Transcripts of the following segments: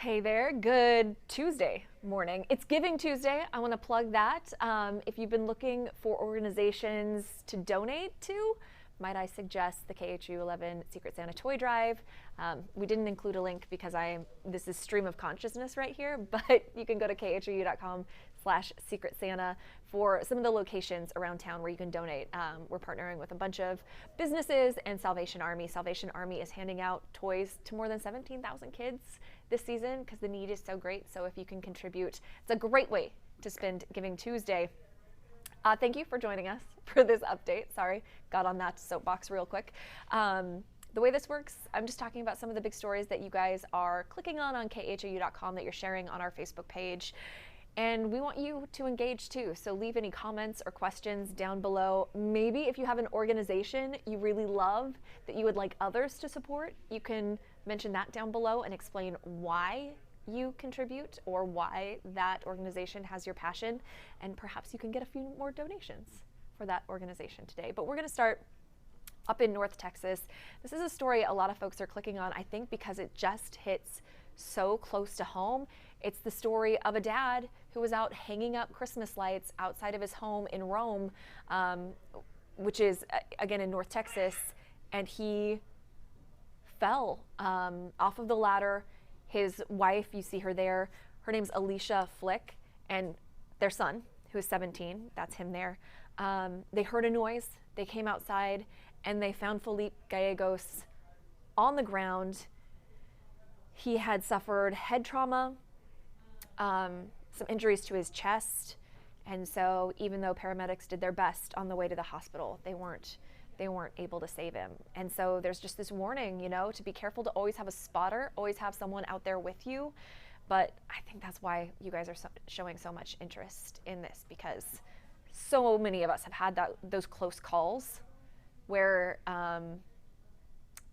Hey there, good Tuesday morning. It's Giving Tuesday. I want to plug that. If you've been looking for organizations to donate to, might I suggest the KHU 11 Secret Santa Toy Drive. We didn't include a link because this is stream of consciousness right here, but you can go to khuu.com/Secret Santa for some of the locations around town where you can donate. We're partnering with a bunch of businesses and Salvation Army. Salvation Army is handing out toys to more than 17,000 kids this season because the need is so great. So if you can contribute, it's a great way to spend Giving Tuesday. Thank you for joining us for this update. Sorry, got on that soapbox real quick. The way this works, I'm just talking about some of the big stories that you guys are clicking on khou.com that you're sharing on our Facebook page. And we want you to engage too. So leave any comments or questions down below. Maybe if you have an organization you really love that you would like others to support, you can mention that down below and explain why you contribute or why that organization has your passion, and perhaps you can get a few more donations for that organization today. But we're going to start up in North Texas. This is a story a lot of folks are clicking on, I think, because it just hits so close to home. It's the story of a dad who was out hanging up Christmas lights outside of his home in Rhome, which is again in North Texas, and he fell off of the ladder. His wife, you see her there, her name's Alicia Flick, and their son, who is 17, that's him there. They heard a noise, they came outside, and they found Felipe Gallegos on the ground. He had suffered head trauma, some injuries to his chest, and so even though paramedics did their best on the way to the hospital, they weren't able to save him. And so there's just this warning, to be careful, to always have a spotter, always have someone out there with you. But I think that's why you guys are showing so much interest in this, because so many of us have had those close calls where,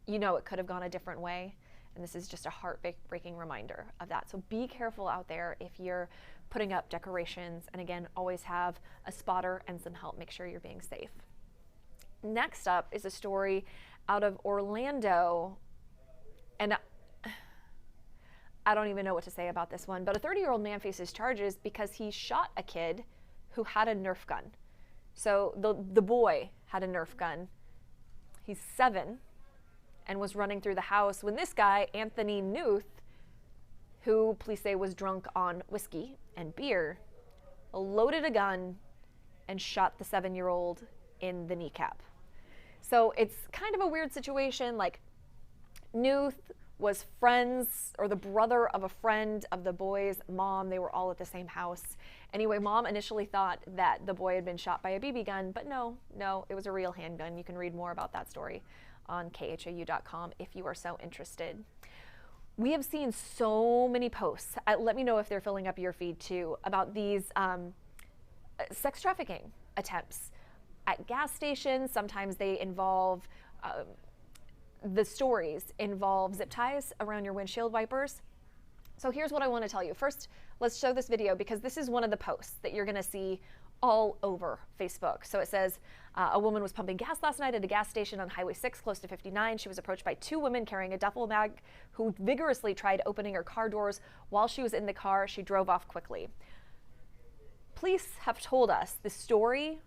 it could have gone a different way. And this is just a heartbreaking reminder of that. So be careful out there if you're putting up decorations. And again, always have a spotter and some help. Make sure you're being safe. Next up is a story out of Orlando, and I don't even know what to say about this one, but a 30-year-old man faces charges because he shot a kid who had a Nerf gun. So the boy had a Nerf gun. He's 7 and was running through the house when this guy, Anthony Newth, who police say was drunk on whiskey and beer, loaded a gun and shot the 7-year-old in the kneecap. So it's kind of a weird situation. Like, Newth was friends or the brother of a friend of the boy's mom. They were all at the same house. Anyway, mom initially thought that the boy had been shot by a BB gun, but no, it was a real handgun. You can read more about that story on khou.com if you are so interested. We have seen so many posts. Let me know if they're filling up your feed too, about these sex trafficking attempts at gas stations. Sometimes they involve, the stories involve zip ties around your windshield wipers. So here's what I want to tell you. First, let's show this video because this is one of the posts that you're going to see all over Facebook. So it says, a woman was pumping gas last night at a gas station on Highway 6 close to 59. She was approached by 2 women carrying a duffel bag who vigorously tried opening her car doors. While she was in the car, she drove off quickly. Police have told us the story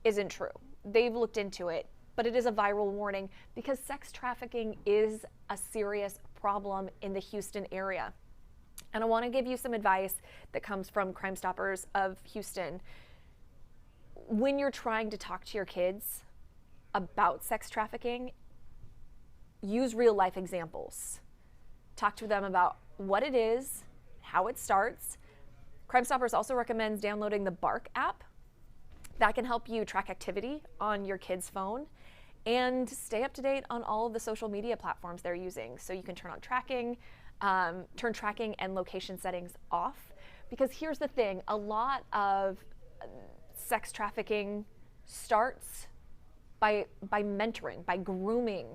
isn't true. They've looked into it, but it is a viral warning because sex trafficking is a serious problem in the Houston area. And I want to give you some advice that comes from Crime Stoppers of Houston. When you're trying to talk to your kids about sex trafficking, use real life examples. Talk to them about what it is, how it starts. Crime Stoppers also recommends downloading the Bark app. That can help you track activity on your kid's phone and stay up to date on all of the social media platforms they're using. So you can turn tracking and location settings off. Because here's the thing, a lot of sex trafficking starts by mentoring, by grooming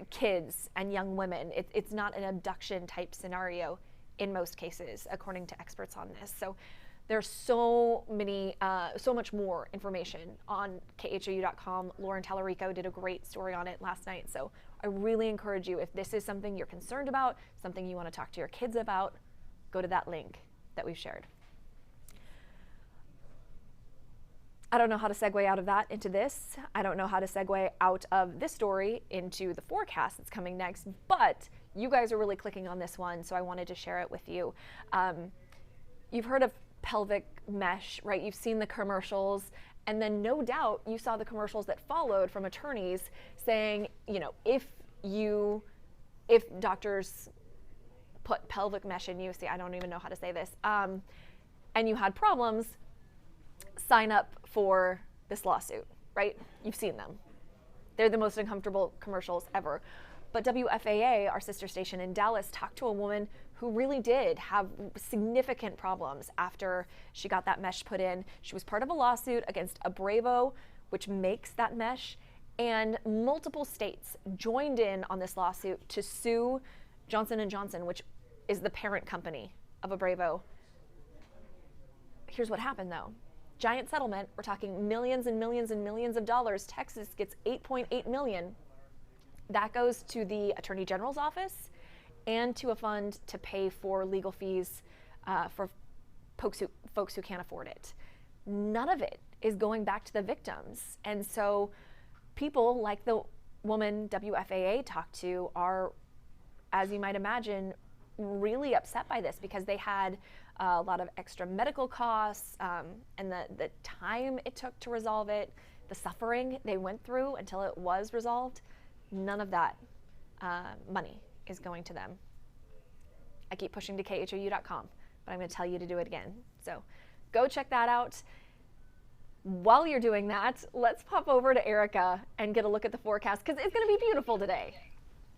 kids and young women. It's not an abduction type scenario in most cases, according to experts on this. So There's so much more information on khou.com. Lauren Tallarico did a great story on it last night. So I really encourage you, if this is something you're concerned about, something you want to talk to your kids about, go to that link that we've shared. I don't know how to segue out of that into this. I don't know how to segue out of this story into the forecast that's coming next, but you guys are really clicking on this one, so I wanted to share it with you. You've heard of pelvic mesh, right? You've seen the commercials, and then no doubt you saw the commercials that followed from attorneys saying, you know, if doctors put pelvic mesh in you, see, I don't even know how to say this, and you had problems, sign up for this lawsuit, right? You've seen them. They're the most uncomfortable commercials ever. But WFAA, our sister station in Dallas, talked to a woman who really did have significant problems after she got that mesh put in. She was part of a lawsuit against Abravo, which makes that mesh, and multiple states joined in on this lawsuit to sue Johnson & Johnson, which is the parent company of Abravo. Here's what happened though. Giant settlement, we're talking millions and millions and millions of dollars. Texas gets $8.8 million. That goes to the Attorney General's office and to a fund to pay for legal fees for folks who can't afford it. None of it is going back to the victims. And so people like the woman WFAA talked to are, as you might imagine, really upset by this because they had a lot of extra medical costs and the time it took to resolve it, the suffering they went through until it was resolved. None of that money is going to them. I keep pushing to khou.com, but I'm going to tell you to do it again. So go check that out. While you're doing that, let's pop over to Erica and get a look at the forecast because it's going to be beautiful today.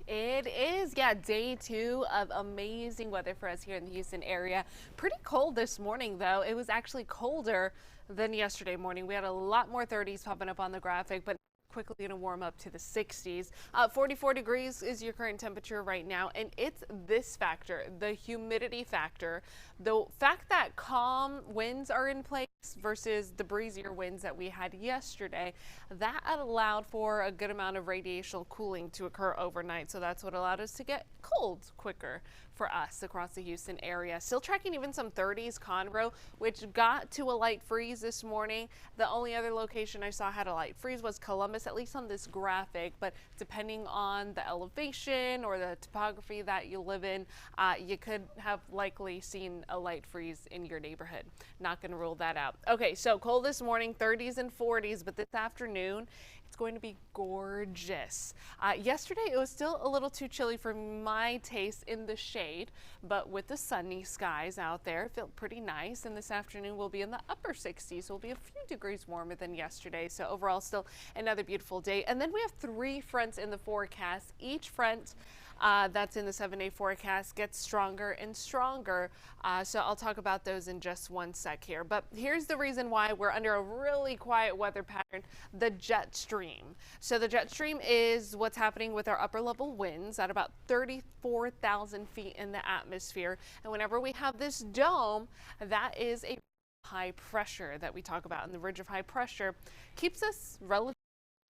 It is, yeah, day 2 of amazing weather for us here in the Houston area. Pretty cold this morning, though. It was actually colder than yesterday morning. We had a lot more 30s popping up on the graphic, but quickly going to warm up to the 60s. 44 degrees is your current temperature right now, and it's this factor, the humidity factor, the fact that calm winds are in place versus the breezier winds that we had yesterday, that allowed for a good amount of radiational cooling to occur overnight. So that's what allowed us to get cold quicker for us across the Houston area. Still tracking even some 30s, Conroe, which got to a light freeze this morning. The only other location I saw had a light freeze was Columbus, at least on this graphic, but depending on the elevation or the topography that you live in, you could have likely seen a light freeze in your neighborhood. Not going to rule that out. Okay, so cold this morning, 30s and 40s, but this afternoon, it's going to be gorgeous. Yesterday, it was still a little too chilly for my taste in the shade, but with the sunny skies out there, it felt pretty nice. And this afternoon, we'll be in the upper 60s. So we'll be a few degrees warmer than yesterday. So overall, still another beautiful day. And then we have 3 fronts in the forecast. Each front that's in the 7-day forecast gets stronger and stronger. So I'll talk about those in just one sec here. But here's the reason why we're under a really quiet weather pattern, the jet stream. So the jet stream is what's happening with our upper level winds at about 34,000 feet in the atmosphere. And whenever we have this dome, that is a high pressure that we talk about. And the ridge of high pressure keeps us relatively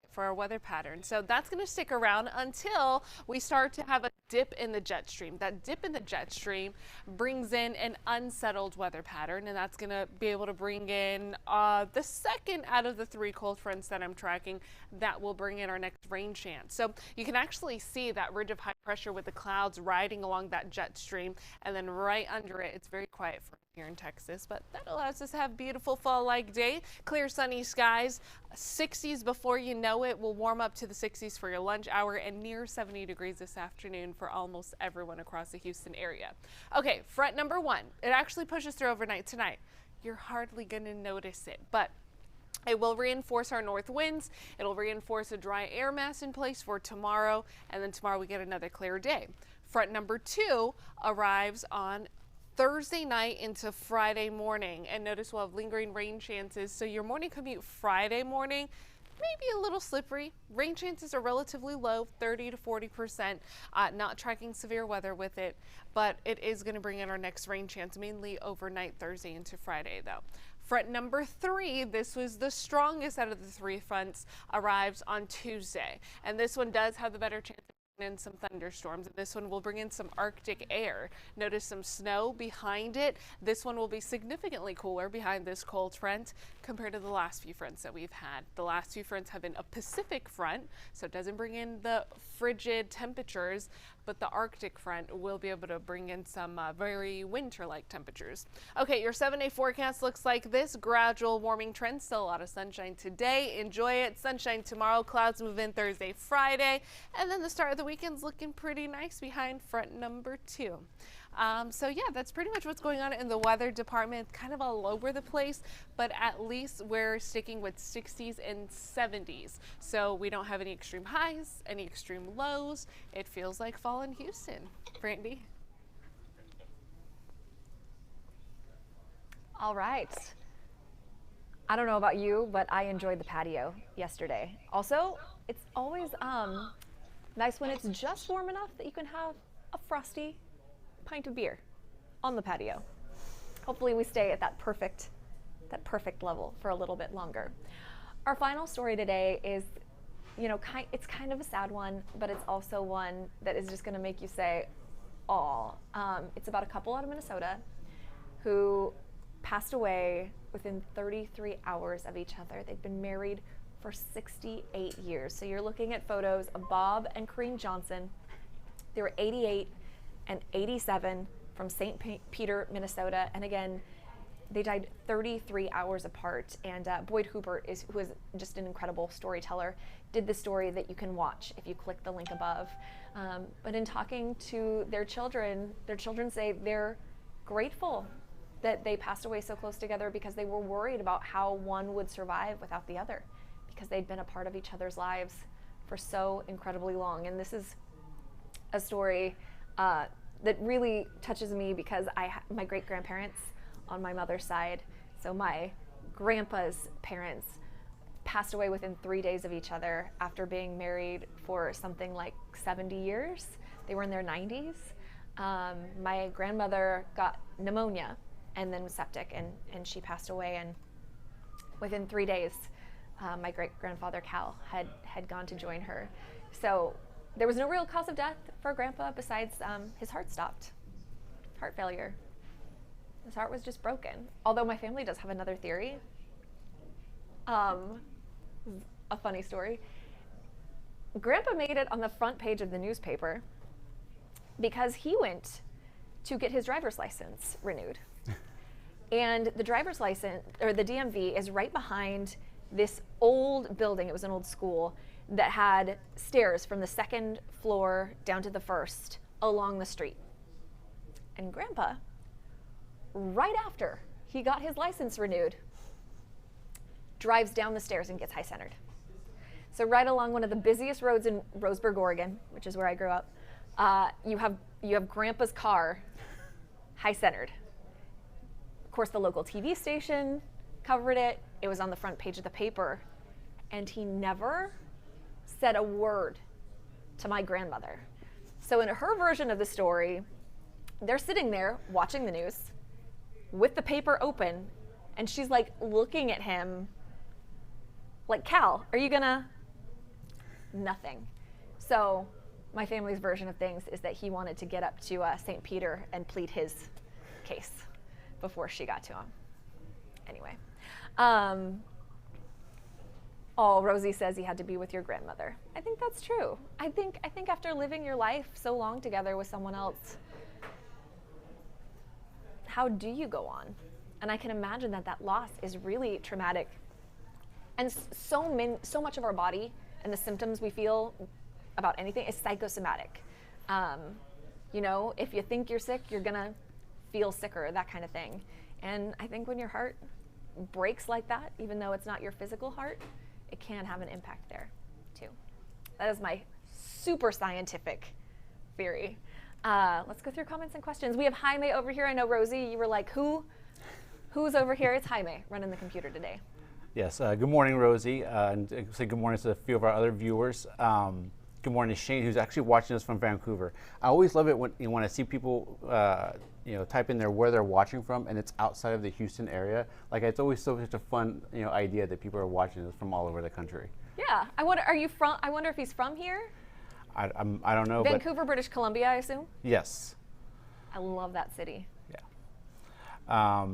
for our weather pattern. So that's going to stick around until we start to have a dip in the jet stream. That dip in the jet stream brings in an unsettled weather pattern, and that's going to be able to bring in the second out of the 3 cold fronts that I'm tracking that will bring in our next rain chance. So you can actually see that ridge of high pressure with the clouds riding along that jet stream, and then right under it, it's very quiet for here in Texas, but that allows us to have beautiful fall-like day, clear sunny skies, 60s before you know it. We'll warm up to the 60s for your lunch hour and near 70 degrees this afternoon for almost everyone across the Houston area. Okay, front number 1, it actually pushes through overnight tonight. You're hardly going to notice it, but it will reinforce our north winds. It'll reinforce a dry air mass in place for tomorrow, and then tomorrow we get another clear day. Front number 2 arrives on Thursday night into Friday morning, and notice we'll have lingering rain chances. So your morning commute Friday morning, maybe a little slippery. Rain chances are relatively low, 30 to 40%, not tracking severe weather with it, but it is going to bring in our next rain chance, mainly overnight Thursday into Friday though. Front number 3, this was the strongest out of the 3 fronts, arrives on Tuesday. And this one does have the better chance in some thunderstorms. This one will bring in some Arctic air. Notice some snow behind it. This one will be significantly cooler behind this cold front compared to the last few fronts that we've had. The last few fronts have been a Pacific front, so it doesn't bring in the frigid temperatures, but the Arctic front will be able to bring in some very winter-like temperatures. Okay, your 7-day forecast looks like this. Gradual warming trend, still a lot of sunshine today. Enjoy it. Sunshine tomorrow, clouds move in Thursday, Friday, and then the start of the weekend's looking pretty nice behind front number 2. So yeah, that's pretty much what's going on in the weather department, kind of all over the place, but at least we're sticking with 60s and 70s. So we don't have any extreme highs, any extreme lows. It feels like fall in Houston. Brandi? All right. I don't know about you, but I enjoyed the patio yesterday. Also, it's always nice when it's just warm enough that you can have a frosty pint of beer on the patio. Hopefully we stay at that perfect level for a little bit longer. Our final story today is, you know, it's kind of a sad one, but it's also one that is just going to make you say, "Aw." It's about a couple out of Minnesota who passed away within 33 hours of each other. They'd been married for 68 years. So you're looking at photos of Bob and Corrine Johnson. They were 88 and 87 from St. Peter, Minnesota. And again, they died 33 hours apart. And Boyd Hubert, who is just an incredible storyteller, did the story that you can watch if you click the link above. But in talking to their children say they're grateful that they passed away so close together because they were worried about how one would survive without the other, because they'd been a part of each other's lives for so incredibly long. And this is a story that really touches me because my great-grandparents on my mother's side, so my grandpa's parents, passed away within 3 days of each other after being married for something like 70 years. They were in their 90s. My grandmother got pneumonia and then was septic, and she passed away. And within 3 days, my great-grandfather Cal had gone to join her. So there was no real cause of death for Grandpa besides his heart stopped, heart failure. His heart was just broken. Although my family does have another theory. A funny story. Grandpa made it on the front page of the newspaper because he went to get his driver's license renewed. And the driver's license, or the DMV, is right behind this old building. It was an old school that had stairs from the 2nd floor down to the 1st along the street. And Grandpa, right after he got his license renewed, drives down the stairs and gets high-centered. So right along one of the busiest roads in Roseburg, Oregon, which is where I grew up, you have Grandpa's car high-centered. Of course, the local TV station covered it. It was on the front page of the paper. And he never said a word to my grandmother. So in her version of the story, they're sitting there watching the news with the paper open, and she's like looking at him like, "Cal, are you gonna?" Nothing. So my family's version of things is that he wanted to get up to St. Peter and plead his case before she got to him. Anyway. Rosie says he had to be with your grandmother. I think that's true. I think after living your life so long together with someone else, how do you go on? And I can imagine that loss is really traumatic. And so much of our body and the symptoms we feel about anything is psychosomatic. You know, if you think you're sick, you're gonna feel sicker, that kind of thing. And I think when your heart breaks like that, even though it's not your physical heart, it can have an impact there too. That is my super scientific theory. Let's go through comments and questions. We have Jaime over here. I know, Rosie, you were like, who's over here? It's Jaime running the computer today. Yes, good morning, Rosie, and say good morning to a few of our other viewers. Good morning to Shane, who's actually watching us from Vancouver. I always love it when I see people, type in there where they're watching from, and it's outside of the Houston area. Like, it's always such a fun, idea that people are watching us from all over the country. Yeah, I wonder. Are you from? I wonder if he's from here. I don't know. Vancouver, British Columbia, I assume. Yes. I love that city. Yeah.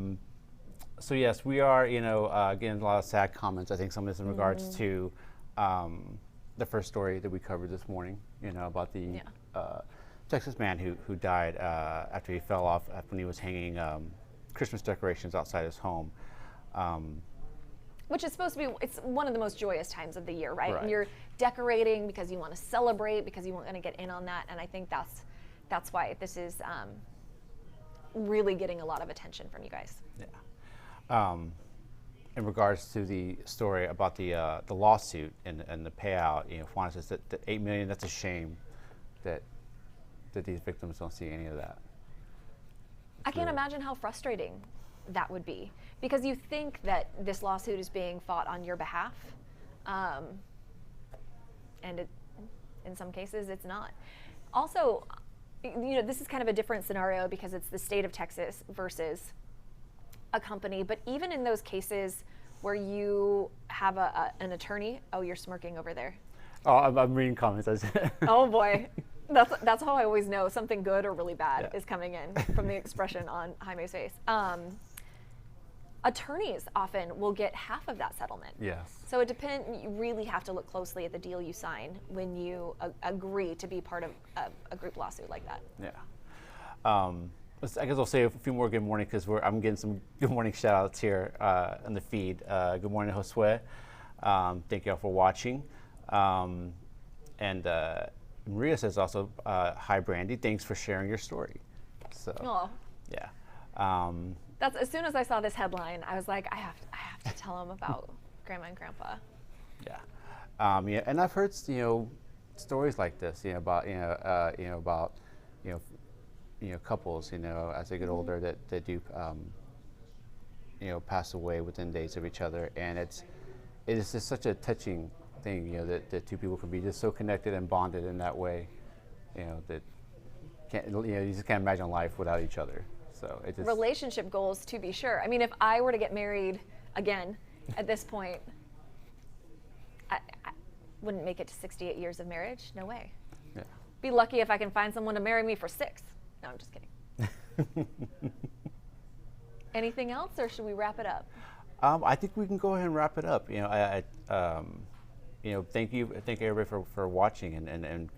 So yes, we are, getting a lot of sad comments. I think some of this in regards to the first story that we covered this morning, about the Texas man who died after he fell off when he was hanging Christmas decorations outside his home. Which is supposed to be, it's one of the most joyous times of the year, right? Right. And you're decorating because you want to celebrate, because you want to get in on that. And I think that's why this is really getting a lot of attention from you guys. Yeah. In regards to the story about the lawsuit and the payout, Juana says that the $8 million, that's a shame that these victims don't see any of that. I can't imagine how frustrating that would be, because you think that this lawsuit is being fought on your behalf, and in some cases it's not. Also, this is kind of a different scenario because it's the state of Texas versus a company, but even in those cases where you have an attorney, oh, you're smirking over there. Oh, I'm reading comments. Oh boy, that's how I always know something good or really bad is coming in from the expression on Jaime's face. Attorneys often will get half of that settlement. Yes. So it depends. You really have to look closely at the deal you sign when you agree to be part of a group lawsuit like that. Yeah. I guess I'll say a few more good morning because I'm getting some good morning shout outs here in the feed. Good morning, Josue. Thank you all for watching. And Maria says also, hi, Brandi. Thanks for sharing your story. So, yeah. That's, as soon as I saw this headline, I was like, I have to tell them about Grandma and Grandpa. Yeah. Yeah. And I've heard, stories like this, about, couples, as they get older that do, pass away within days of each other. And it is just such a touching thing, that two people can be just so connected and bonded in that way, that you just can't imagine life without each other. So it just, relationship goals, to be sure. I mean, if I were to get married again at this point, I wouldn't make it to 68 years of marriage. No way. Yeah. Be lucky if I can find someone to marry me for 6. No, I'm just kidding. Anything else, or should we wrap it up? I think we can go ahead and wrap it up. Thank you everybody for watching, and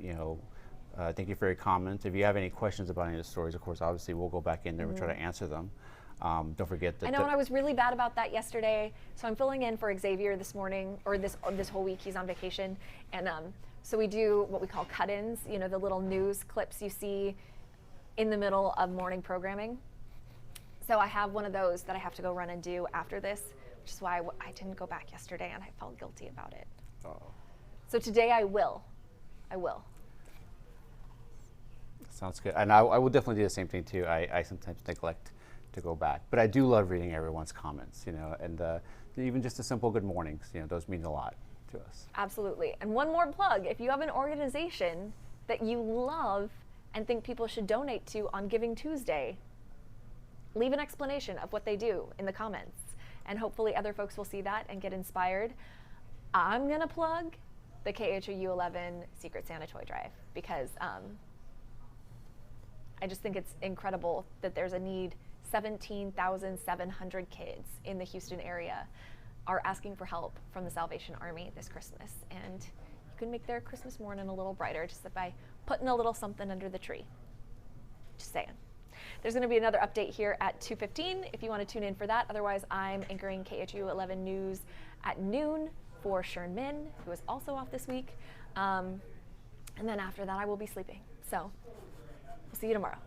thank you for your comments. If you have any questions about any of the stories, of course, obviously we'll go back in there and try to answer them. Don't forget that. I know, and I was really bad about that yesterday. So I'm filling in for Xavier this morning, or this whole week. He's on vacation, and so we do what we call cut-ins. The little news clips you see in the middle of morning programming. So I have one of those that I have to go run and do after this, which is why I didn't go back yesterday, and I felt guilty about it. Oh. So today I will. Sounds good. And I will definitely do the same thing too. I sometimes neglect to go back, but I do love reading everyone's comments, and even just the simple good mornings, those mean a lot to us. Absolutely. And one more plug: if you have an organization that you love and think people should donate to on Giving Tuesday, leave an explanation of what they do in the comments, and hopefully other folks will see that and get inspired. I'm gonna plug the KHOU 11 Secret Santa Toy Drive because I just think it's incredible that there's a need. 17,700 kids in the Houston area are asking for help from the Salvation Army this Christmas, and you can make their Christmas morning a little brighter just by putting a little something under the tree. Just saying. There's going to be another update here at 2:15 if you want to tune in for that. Otherwise, I'm anchoring KHOU 11 News at noon for Shern Min, who is also off this week. And then after that, I will be sleeping. So we'll see you tomorrow.